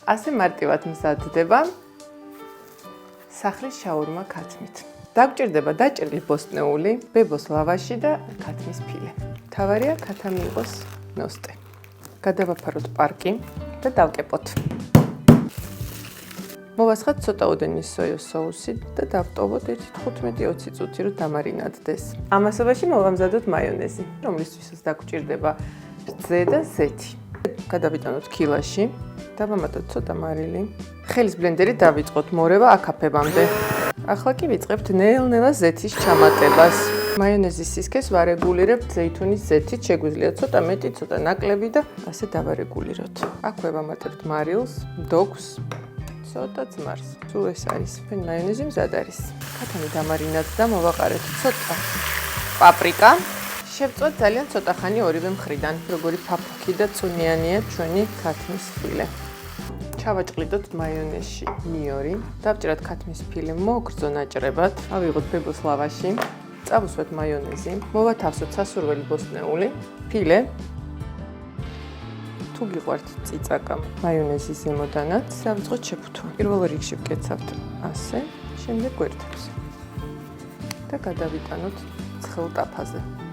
ასე მარტივად მზადდება სახლის შაურმა ქათმით. დაგჭირდება დაჭერილი ბოსტნეული, ბებოს ლავაში და ქათმის ფილე. თავარია ქათა მიიღოს ნოსტე. გადავაფაროთ პარკი და დავკეპოთ. მოვასხათ ცოტა ოდენის სოიოს соуსი და დავტოვოთ 15-20 წუთი, რომ დამარინადდეს. ამასობაში მოვამზადოთ მაიონეზი, რომლისთვისაც დაგჭირდება რძე და ზეთი. გადავიტანოთ ქილაში, დავამატოთ ცოტა მარილი. ხელის ბლენდერი დავიწყოთ მორევა აკაფებამდე. ახლა კი ვიწყებთ ნელ-ნელა ზეთის ჩამატებას. მაიონეზის სისქეს ვარეგულირებთ ზეითუნის ზეთით, შეგვიძლია ცოტა მეტი, ცოტა ნაკლები და ასე დავარეგულიროთ. აქვე ვამატებთ მარილს, დოქს, ცოტა ძმარს. სულ ეს არის. მაიონეზი მზად არის. ქათამი დამარინადდა, მოვაყარეთ ცოტა პაპრიკა. შევწვეთ ძალიან ცოტა ხანი ორივე მხრიდან, როგორი ფაფუქი და წვნიანია ჩვენი ქათმის ფილე. ჩავაჭყლიდოთ მაიონეზში ნიორი, დავჭერათ ქათმის ფილე მოგრძო ნაჭრებად, ავიღოთ ბებოს ლავაში, წავუსვეთ მაიონეზი, მოვათავსოთ სასურველი ბოსტნეული, ფილე. თუ გიყვართ წიწაკა მაიონეზის ზემოდანაც, დავიწყოთ შეფუთვა. პირველ რიგში ვკეცავთ ასე, შემდეგ გვერდებს და გადავიტანოთ ცხელ ტაფაზე.